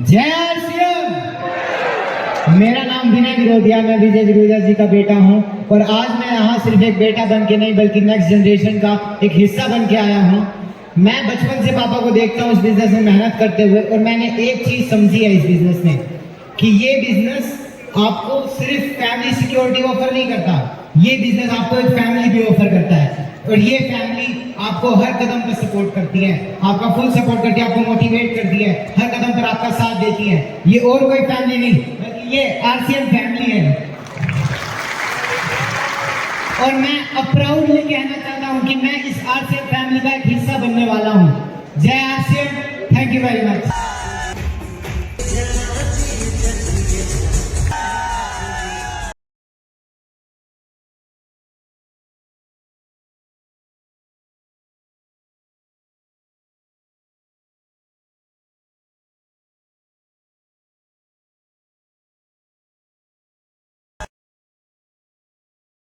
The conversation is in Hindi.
जय आरसीएम। मेरा नाम विनय विरोधिया, मैं विजय विरोधिया जी का बेटा हूं और आज मैं यहाँ सिर्फ एक बेटा बन के नहीं बल्कि नेक्स्ट जनरेशन का एक हिस्सा बन के आया हूं। मैं बचपन से पापा को देखता हूं इस बिजनेस में मेहनत करते हुए और मैंने एक चीज समझी है इस बिजनेस में कि ये बिजनेस आपको सिर्फ फैमिली सिक्योरिटी ऑफर नहीं करता, ये बिजनेस आपको एक फैमिली भी ऑफर करता है और ये फैमिली आपको हर कदम पर सपोर्ट करती है, आपका फुल सपोर्ट करती है, आपको मोटिवेट करती है, हर कदम पर आपका साथ देती है। ये और कोई फैमिली नहीं बल्कि ये आरसीएम फैमिली है। और मैं अब प्राउडली कहना चाहता हूं कि मैं इस आरसीएम फैमिली का एक हिस्सा बनने वाला हूं। जय RCM, thank you very much.